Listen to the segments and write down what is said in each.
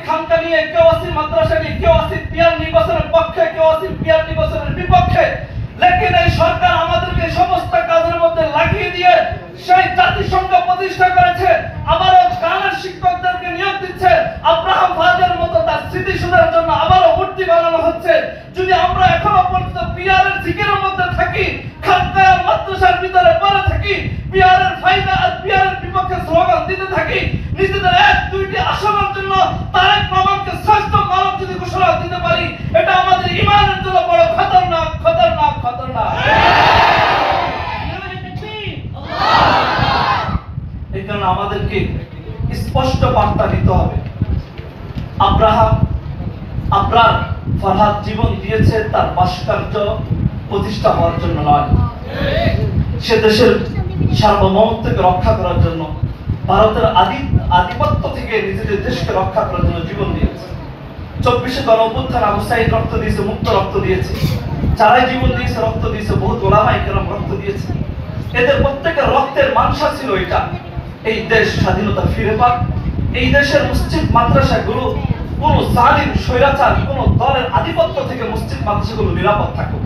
খানকা নিয়ে, কেউ আসি মাদ্রাসা নিয়ে, কেউ আসি পিয়ার নির্বাচনের পক্ষে, কেউ আসি পিয়ার নির্বাচনের বিপক্ষে। লেকিন এই সরকার আমাদেরকে সমস্ত কাজের মধ্যে লাগিয়ে দিয়ে সেই জাতিসংঘ প্রতিষ্ঠা করেছে, আবারও গানের শিক্ষকদেরকে নিয়োগ দিচ্ছে, আব্রাহাম ফাহাদের মতো তার স্মৃতিসৌধের জন্য আবারও মূর্তি বানানো হচ্ছে। যদি আমরা এখনো পর্যন্ত পিয়ারের জিকিরের মধ্যে থাকি, খানকা মাদ্রাসার ভিতরে পড়ে থাকি, পিয়ারের ফায়দা আর পিয়ারের বিপক্ষে স্লোগান দিতে থাকি, নিজেদের এক দুইটি আসনের জন্য তারেক রহমানকে শ্রেষ্ঠ মানব যদি ঘোষণা দিতে পারি, এটা আমাদের ইমানের জন্য বড় খতরনাক খতরনাক খতরনাক। এই কারণে আমাদেরকে স্পষ্ট বার্তা দিতে হবে, আবরার ফরহাদ জীবন দিয়েছে তার ভাস্কর্য প্রতিষ্ঠা হওয়ার জন্য নয়, সে দেশের সার্বভৌমত্বকে রক্ষা করার জন্য, ভারতের আধিপত্য থেকে নিজেদের দেশকে রক্ষা করার জন্য জীবন দিয়েছে। 24শে গণঅভ্যুত্থান আবু সাঈদ রক্ত দিয়েছে, মুক্ত রক্ত দিয়েছে, যারাই জীবন দিয়েছে রক্ত দিয়েছে, বহুত ওলামায়ে কেরাম রক্ত দিয়েছে। এদের প্রত্যেকের রক্তের মানসা ছিল এটা, এই দেশ স্বাধীনতা ফিরে পাক, এই দেশের মসজিদ মাদ্রাসাগুলো কোন জালিম স্বৈরাচার কোন দলের আধিপত্য থেকে মসজিদ মাদ্রাসাগুলো নিরাপদ থাকুক।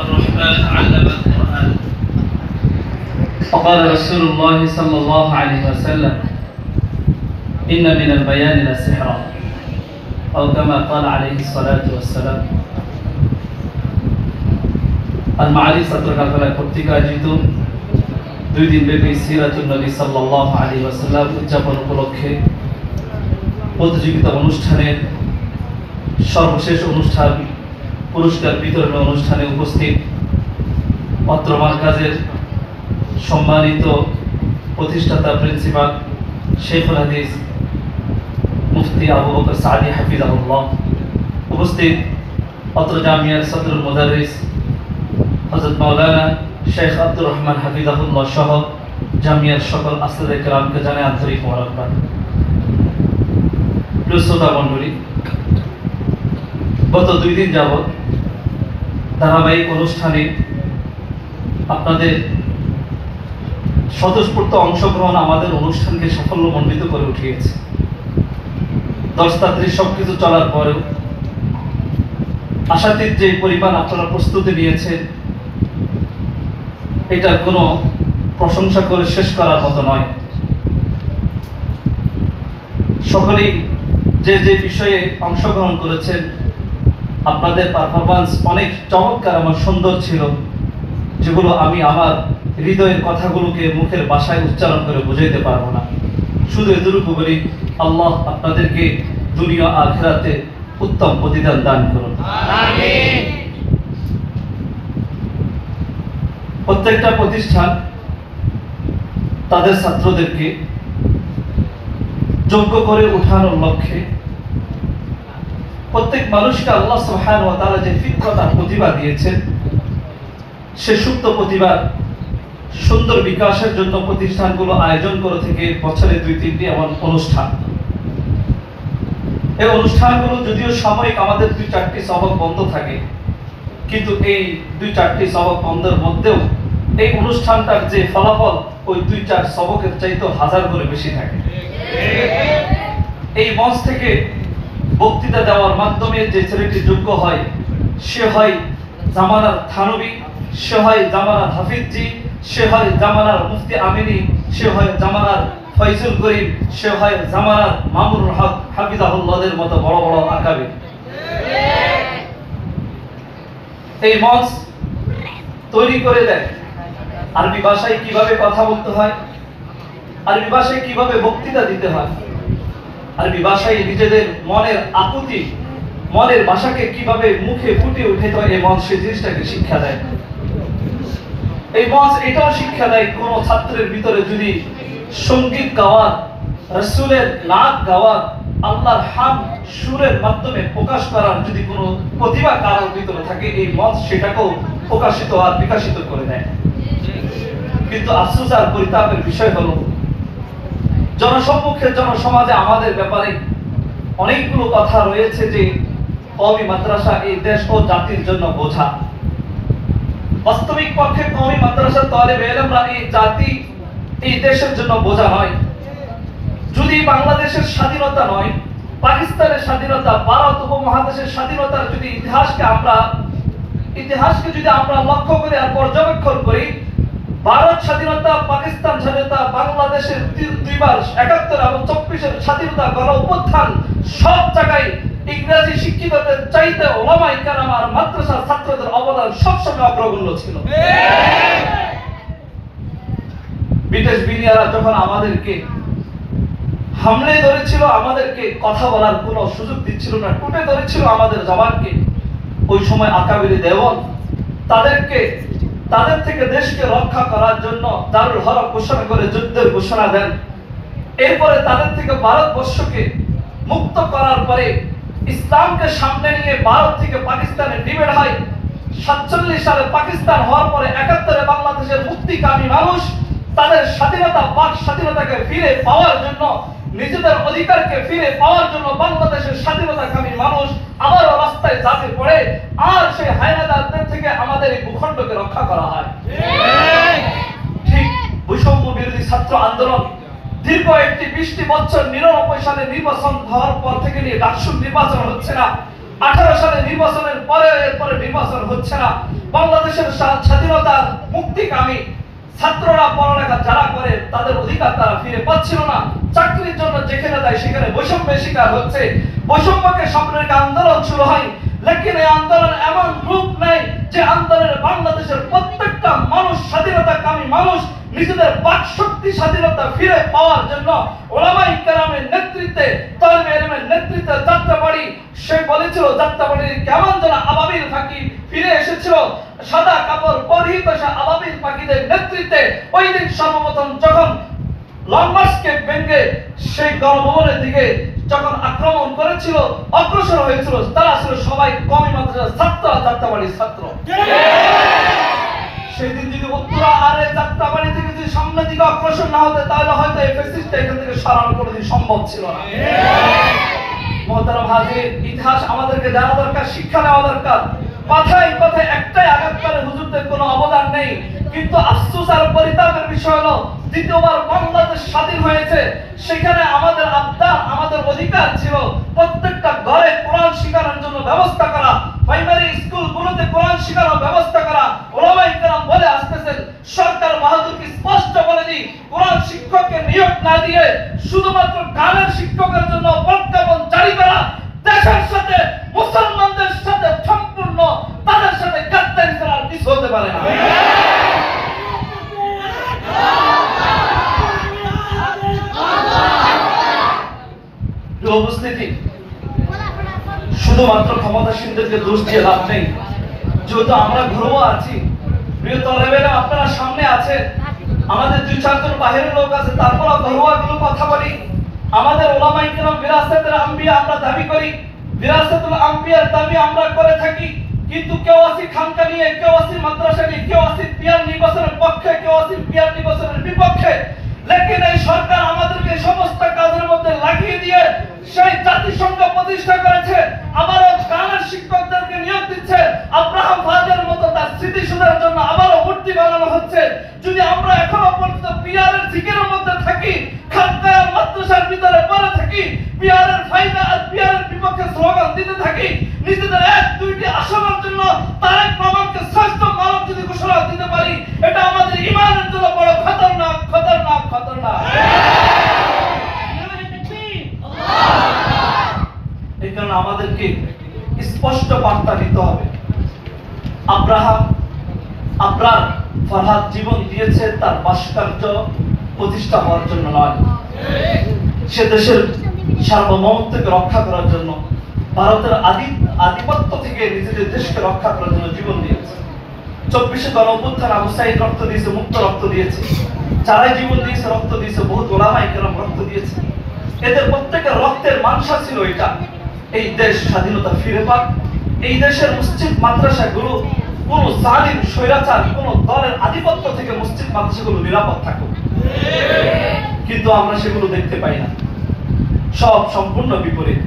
الرحمن علم القرآن وقال رسول الله صلى الله عليه وسلم إن من البيان لسحرا أو كما قال عليه الصلاة والسلام। المعارف ছাত্রকাফেলা কর্তৃক আয়োজিত 2 দিন ব্যাপী সিরাতুন নবী সাল্লাল্লাহু আলাইহি ওয়াসাল্লাম উদযাপন উপলক্ষে প্রতিযোগিতা অনুষ্ঠানের সর্বশেষ অনুষ্ঠান পুরস্কার বিতরণ অনুষ্ঠানে উপস্থিত অত্র মারকাজের সম্মানিত প্রতিষ্ঠাতা প্রিন্সিপাল শেখুল হাদিস মুফতি আবু বকর সাদি হাফিজাহুল্লাহ, উপস্থিত অত্র জামিয়ার সদরুল মুদাররিস হযরত মাওলানা শেখ আব্দুর রহমান হাফিজাহুল্লাহ সহ জামিয়ার সকল আসলায়ে কেরামকে জানাই আন্তরিক মোবারকবাদ। প্রিয় শ্রোতা মণ্ডলী, গত 2 দিন যাবৎ ধারাবাহিক অনুষ্ঠানে আপনাদের স্বতঃস্ফূর্ত অংশগ্রহণ আমাদের অনুষ্ঠানকে সাফল্যমণ্ডিত করে উঠিয়েছে। দশতাত্রিশ সবকিছু চলার পরেও আশাতীত যে পরিমাণ আপনারা প্রস্তুতি নিয়েছেন, এটার কোনো প্রশংসা করে শেষ করার মতো নয়। সকলেই যে যে বিষয়ে অংশগ্রহণ করেছেন, আপনাদের পারফরম্যান্স অনেক চমৎকার, আমার সুন্দর ছিল, যেগুলো আমি আমার হৃদয়ের কথাগুলোকে মুখের ভাষায় উচ্চারণ করে বোঝাইতে পারবো না। শুধু এতটুকু বলি, আল্লাহ আপনাদেরকে দুনিয়া আখিরাতে উত্তম প্রতিদান দান করুন, আমিন। প্রত্যেকটা প্রতিষ্ঠান তাদের ছাত্রদেরকে যোগ্য করে উঠানোর লক্ষ্যে প্রত্যেক মানুষকে আল্লাহ সুবহানাহু ওয়া তাআলা যে ফিতরত আর প্রতিভা দিয়েছেন, সে সুপ্ত প্রতিভার সুন্দর বিকাশের জন্য প্রতিষ্ঠানগুলো আয়োজন করে থেকে বছরে 2-3টি এমন অনুষ্ঠান। এই অনুষ্ঠানগুলো যদিও সাময়িক, আমাদের 2-4টি সবক বন্ধ থাকে, কিন্তু এই 2-4টি সবক বন্ধের মধ্যেও এই অনুষ্ঠানটার যে ফলাফল ওই 2-4 সবকের চাইতে 1000 গুণে বেশি থাকে। এই মঞ্চ থেকে বক্তৃতা দেওয়ার মাধ্যমে যে ছেলেটি যোগ্য হয়, সে হয় জামানার থানবী, সে হয় জামানার হাফিজজি, সে হয় জামানার মুফতি আমিনী, সে হয় জামানার ফয়জুল করিম, সে হয় জামানার মামুনুল হক হাফিজাহুল্লাহদের মতো বড় বড় আকাবির। এই মঞ্চ তৈরি করে দেয় আরবি ভাষায় কিভাবে কথা বলতে হয়, আরবি ভাষায় কিভাবে বক্তৃতা দিতে হয়, আরবি ভাষায় নিজেদের মনের আকুতি, মনের ভাষাকে কিভাবে মুখে ফুটে উঠে হয়, এই মঞ্চ সেই জিনিসটাকে শিক্ষা দেয়। এই মঞ্চ এটাও শিক্ষা দেয়, কোন ছাত্রের ভিতরে যদি সঙ্গীত গাওয়ার, রাসূলের নাত গাওয়ার, আল্লাহর হাম সুরের মাধ্যমে প্রকাশ করার যদি কোনো প্রতিভা কারোর ভিতরে থাকে, এই মঞ্চ সেটাকেও প্রকাশিত আর বিকাশিত করে দেয়। কিন্তু আফসোস আর পরিতাপের বিষয় হলো, জনসম্মুখে জনসমাজে আমাদের ব্যাপারে অনেকগুলো কথা রয়েছে যে কওমি মাদ্রাসা এই দেশ ও জাতির জন্য বোঝা। বাস্তবিক পক্ষে কওমি মাদ্রাসার তালেবে ইলমরা এই জাতি এই দেশের জন্য বোঝা নয়। যদি বাংলাদেশের স্বাধীনতা নয়, পাকিস্তানের স্বাধীনতা, ভারত উপমহাদেশের স্বাধীনতার যদি ইতিহাসকে যদি আমরা লক্ষ্য করে আর পর্যবেক্ষণ করি, ভারত স্বাধীনতা, পাকিস্তান স্বাধীনতা, বাংলাদেশের দুইবার ৭১ এবং ২৪-এর স্বাধীনতা, গণ অভ্যুত্থান, সব জায়গায় ইংরেজি শিক্ষিতদের চাইতে ওলামায়ে কেরাম আর মাদ্রাসার ছাত্রদের অবদান সবসময় অগ্রগণ্য ছিল। ব্রিটিশ বিনিয়ারা যখন আমাদেরকে হামলে ধরেছিল, আমাদেরকে কথা বলার কোনো সুযোগ দিচ্ছিল না, টুটে ধরেছিল আমাদের জবানকে, ওই সময় আকাবিরি দেওয়ান তাদের থেকে দেশকে রক্ষা করার জন্য দারুল হরব ঘোষণা করে যুদ্ধের ঘোষণা দেন। এরপরে তাদের থেকে ভারতবর্ষকে মুক্ত করার পরে ইসলামকে সামনে নিয়ে ভারত থেকে পাকিস্তানে ডিভাইড হয়। ৪৭ সালে পাকিস্তান হওয়ার পরে ৭১-এ বাংলাদেশের মুক্তিকামী মানুষ তাদের স্বাধীনতা, বাক স্বাধীনতাকে ফিরে পাওয়ার জন্য, নিজেদের অধিকারকে ফিরে পাওয়ার জন্য বাংলাদেশের স্বাধীনতাকামী মানুষ আবারও রাস্তায় ঝাঁপিয়ে পড়ে, আর সেই হায়নাদারদের থেকে আমাদের এই ভূখণ্ডকে রক্ষা করা হয়। ঠিক বৈষম্য বিরোধী ছাত্র আন্দোলন দীর্ঘ ২০ বছর, ৯৯ সালে নির্বাচন হওয়ার পর থেকে নিয়ে ডাকসুর নির্বাচন হচ্ছে না, ১৮ সালে নির্বাচনের পরে এরপরে নির্বাচন হচ্ছে না। বাংলাদেশের স্বাধীনতার মুক্তিকামী ছাত্ররা পড়ালেখা যারা করে তাদের অধিকার তারা ফিরে পাচ্ছিল না। চাকরির জন্য যেখানে যায় সেখানে বৈষম্যের শিকার হচ্ছে। বৈষম্যকে সামনে রেখে আন্দোলন শুরু হয়, লেকিন এই আন্দোলন এমন রূপ নেয় যে আন্দোলনে বাংলাদেশের প্রত্যেকটা মানুষ, স্বাধীনতাকামী মানুষ, নিজেদের বাক শক্তি, স্বাধীনতা ফিরে পাওয়ার জন্য ওলামায়ে কেরামের নেতৃত্বে, তালেবে ইলমের নেতৃত্বে যাত্রাবাড়ি, সে বলেছিল যাত্রাবাড়ির কেমন যেন আবাবিল পাখি ফিরে এসেছিল, সাদা কাপড় পরিহিত সে আবাবিল পাখিদের নেতৃত্বে ওই দিন সর্বপ্রথম যখন লং মার্চকে ভেঙে সেই গণভবনের দিকে যখন আক্রমণ করেছিল, অগ্রসর হয়েছিল, তারা ছিল সবাই কওমি মাদ্রাসার ছাত্র, যাত্রাবাড়ির ছাত্র। সেদিন যদি উত্তরা আর যাত্রাবাড়ি থেকে যদি সামনের দিকে অগ্রসর না হতে, তাহলে হয়তো এই ফ্যাসিস্টটা এখান থেকে সরানো কোনোদিন সম্ভব ছিল না। মুহতারাম হাজির, ইতিহাস আমাদেরকে জানা দরকার, শিক্ষা নেওয়া দরকার। কথায় কথায় একটাই আঘাত করে হুজুরদের কোনো অবদান নেই, কিন্তু আফসোস আর পরিতাপের বিষয় হলো দ্বিতীয়বার বাংলাদেশ স্বাধীন হয়েছে, সেখানে আমাদের আবদার, আমাদের অধিকার ছিল প্রত্যেকটা ঘরে কোরআন শিখানোর জন্য ব্যবস্থা করা, প্রাইমারি স্কুলগুলোতে কোরআন শিখানোর ব্যবস্থা করা। ওলামায়ে কেরাম বলে আসতেছেন, সরকার বাহাদুরকে স্পষ্ট বলে দিই, কোরআন শিক্ষককে নিয়োগ না দিয়ে শুধুমাত্র গানের শিক্ষকের জন্য প্রজ্ঞাপন জারি করা দেশের সাথে, মুসলমানদের সাথে সম্পূর্ণ তাদের সাথে গাদ্দারি করার কিছু হতে পারে না। উপস্থিতি, শুধুমাত্র ক্ষমতাসীনদেরকে দোষ দিয়ে লাভ নেই, যেহেতু আমরা ঘুরবো আছি, প্রিয় তালেবে ইলম আপনারা সামনে আছে, আমাদের ২-৪ জন বাহিরের লোক আছে, তারপর ঘরোয়া গুলো কথা বলি। আমাদের ওলামায়ে কেরাম বিরাসাতুল আম্বিয়া আমরা দাবি করি, বিরাসাতুল আম্বিয়ার দাবি আমরা করে থাকি, কিন্তু কেউ আছে খানকা নিয়ে, কেউ আছে মাদ্রাসা নিয়ে, কেউ আছে পিয়ার নির্বাচনের পক্ষে, কেউ আছে পিয়ার নির্বাচনের বিপক্ষে। লেকিন এই সরকার আমাদেরকে সমস্ত কাজের মধ্যে লাগিয়ে দিয়ে সেই জাতিসংঘ প্রতিষ্ঠা করেছে, আবারও গানের শিক্ষকদেরকে নিয়োগ দিচ্ছে, আব্রাহাম ফাহাদের মতো তার স্মৃতিসৌধের জন্য আবারও মূর্তি বানানো হচ্ছে। যদি আমরা এখনো পর্যন্ত পিয়ারের জিকিরের মধ্যে থাকি, খানকা আর মাদ্রাসার ভিতরে পড়ে থাকি, পিয়ারের ফায়দা আর পিয়ারের বিপক্ষে স্লোগান দিতে থাকি, নিজেদের ১-২টি আসনের জন্য তারেক রহমানকে শ্রেষ্ঠ মানব যদি ঘোষণা দিতে পারি, এটা আমাদের ঈমানের জন্য বড় খতরনাক খতরনাক খতরনাক। এই কারণে আমাদেরকে স্পষ্ট বার্তা দিতে হবে, আবরার ফরহাদ জীবন দিয়েছে তার ভাস্কর্য প্রতিষ্ঠা হওয়ার জন্য নয়, সে দেশের সার্বভৌমত্বকে রক্ষা করার জন্য, ভারতের আধিপত্য থেকে নিজেদের দেশকে রক্ষা করার জন্য জীবন দিয়েছে। ২৪শে গণ অভ্যুত্থান আবু সাঈদ রক্ত দিয়েছে, মুক্ত রক্ত দিয়েছে, যারাই জীবন দিয়েছে রক্ত দিয়েছে, বহুত ওলামায়ে কেরাম রক্ত দিয়েছে। এদের প্রত্যেকের রক্তের মানসা ছিল এটা, এই দেশ স্বাধীনতা ফিরে পাক, এই দেশের মসজিদ মাদ্রাসাগুলো কোন জালিম স্বৈরাচার কোন দলের আধিপত্য থেকে মসজিদ মাদ্রাসাগুলো নিরাপদ থাকুক। কিন্তু আমরা সেগুলো দেখতে পাই না, সব সম্পূর্ণ বিপরীত।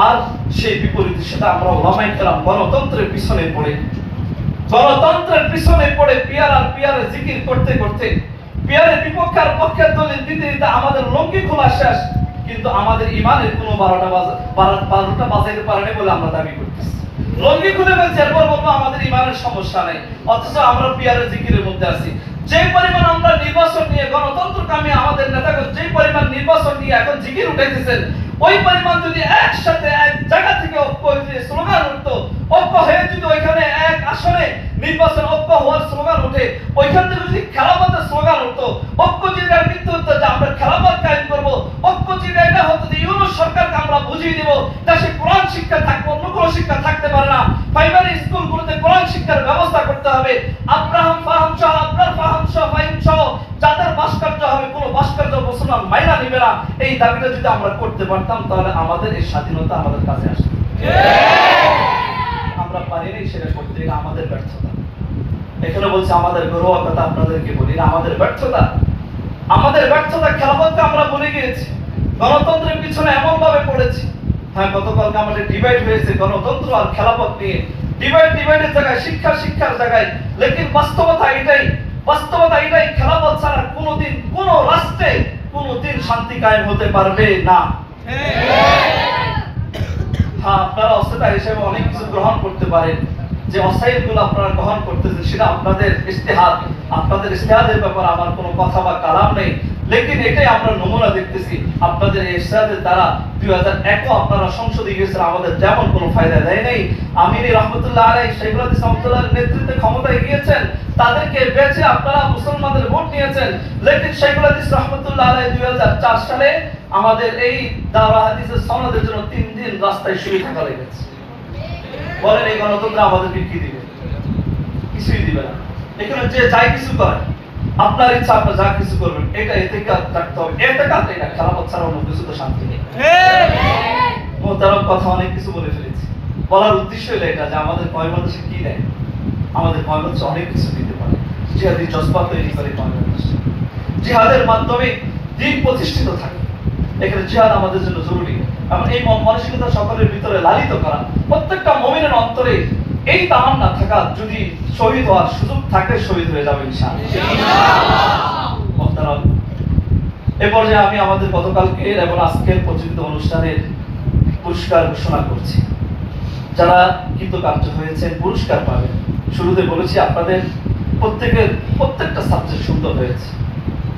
আর সেই বিপরীতের সাথে আমরা ওলামায়ে কেরাম গণতন্ত্রের পিছনে পড়ে পিয়ারের জিকির করতে করতে পিয়ারের বিপক্ষে আর পক্ষের দলিল দিতে দিতে আমাদের লঙ্গি খোলা শেষ, কিন্তু আমাদের ইমানের কোনো 12টা বাজাইতে পারেনি বলে আমরা দাবি করতেছি। লঙ্গি খুলে ফেলছি, এরপর বলবো আমাদের ইমানের সমস্যা নেই, অথচ আমরা পিয়ারের জিকিরের মধ্যে আছি। যে পরিমাণ আমরা নির্বাচন নিয়ে গণতন্ত্রকামী আমাদের নেতাগণ যে পরিমাণ নির্বাচন নিয়ে এখন জিকির উঠাইতেছেন, ওই পরিমাণ যদি একসাথে এক জায়গা থেকে ঐক্য হয়ে স্লোগান উঠতো, ঐক্য হয়ে যদি ওইখানে এক আসনে নির্বাচন ঐক্য হওয়ার স্লোগান উঠে, ওইখান থেকে যদি খেলাফতের স্লোগান উঠতো, ঐক্য যেটা কিন্তু হতো যে আমরা খেলাফত কায়েম করবো, ঐক্য যেটা এটা হতো যে ইউনূস সরকারকে আমরা বুঝিয়ে দেব দেশে কোরআন শিক্ষা থাকবে, অন্য কোনো শিক্ষা থাকতে পারে না, প্রাইমারি স্কুলগুলোতে কোরআন শিক্ষার ব্যবস্থা করতে হবে, আব্রাহাম ফাহাম সহ আপনার ফাহাম সহ ফাহিম সহ যাদের ভাস্কর্য হবে কোনো ভাস্কর্য মুসলমান মাইনা নিবে না, এই দাবিটা যদি আমরা করতে পারতাম তাহলে আমাদের এই স্বাধীনতা আমাদের কাছে আসবে। আমরা পারিনি সেটা করতে, এটা আমাদের ব্যর্থতা। এখানে বলছে আমাদের গৌরব কথা আপনাদেরকে বলি, এটা আমাদের ব্যর্থতা। খেলাফতকে আমরা ভুলে গিয়েছি, গণতন্ত্রের পিছনে এমন ভাবে পড়েছি। হ্যাঁ, গতকালকে আমাদের ডিবেট হয়েছে গণতন্ত্র আর খেলাফত নিয়ে, ডিবেটের জায়গায় শিক্ষার জায়গায়, লেকিন বাস্তবতা এটাই খেলাফত ছাড়া কোন রাষ্ট্রে কোনদিন শান্তি কায়েম হতে পারবে না। হ্যাঁ, আপনারা অস্থায়ী হিসেবে অনেক কিছু গ্রহণ করতে পারেন, যে অস্থায়ীগুলো আপনারা গ্রহণ করতেছেন সেটা আপনাদের ইজতিহাদের ব্যাপারে আমার কোনো কথা বা কালাম নেই, লেকিন এটাই আমরা নমুনা দেখতেছি। আপনাদের এই ইজতিহাদের দ্বারা 2001 আপনারা সংসদে গিয়েছেন, আমাদের যেমন কোনো ফায়দা দেয় নাই। আমিনী রহমতুল্লাহ আলাইহি শেখুল হাদিস রহমতুল্লাহর নেতৃত্বে ক্ষমতায় গিয়েছেন, তাদেরকে বেচে আপনারা মুসলমানদের ভোট নিয়েছেন, লেকিন শেখুল হাদিস রহমতুল্লাহ আলাইহি 2004 সালে আমাদের এই দাওরা হাদিসের সনদের জন্য 3 দিন রাস্তায় শুয়ে থাকা লেগেছে। বলেন এই গণতন্ত্র আমাদেরকে কি দিবে? কিছুই দিবে না। এখানে যে যাই কিছু করে, আপনার ইচ্ছা আপনি যা কিছু করবেন, এটা এতেকাল রাখতে হবে, এটা খেলাফত ছাড়া অন্য কিছু তো শান্তি নেই। মোহতারাম, কথা অনেক কিছু বলে ফেলেছি, বলার উদ্দেশ্য হলো এটা যে আমাদের পয়গম্বর কি দেয়, আমাদের পয়গম্বর অনেক কিছু দিতে পারে। জিহাদি জজবা তৈরি করে পয়গম্বর, জিহাদের মাধ্যমে দ্বীন প্রতিষ্ঠিত থাকে। এখানে জিহাদ আমাদের জন্য জরুরি, এবং এই মানসিকতা সকলের ভিতরে লালিত করা, প্রত্যেকটা মুমিনের অন্তরে এই তামান্না থাকা, যদি শহীদ হওয়ার সুযোগ থাকে শহীদ হয়ে যাবে ইনশাআল্লাহ। এ পর্যায়ে আমি আমাদের গতকালকের এবং আজকের প্রচলিত অনুষ্ঠানের পুরস্কার ঘোষণা করছি। যারা কৃতকার্য হয়েছে পুরস্কার পাবেন। শুরুতে বলেছি আপনাদের প্রত্যেকটা সাবজেক্ট সুন্দর হয়েছে,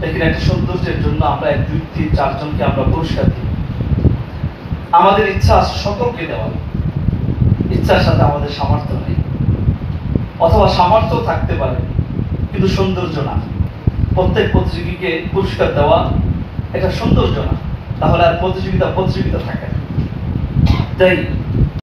এখানে একটা সৌন্দর্যের জন্য আমরা 1, 2, 3, 4 জনকে আমরা পুরস্কার দিই। আমাদের ইচ্ছা আছে সকলকে দেওয়ার, ইচ্ছার সাথে আমাদের সামর্থ্য নেই, অথবা সামর্থ্য থাকতে পারে কিন্তু সৌন্দর্য না। প্রত্যেক প্রতিযোগীকে পুরস্কার দেওয়া এটা সৌন্দর্য না, তাহলে আর প্রতিযোগিতা থাকে না। তাই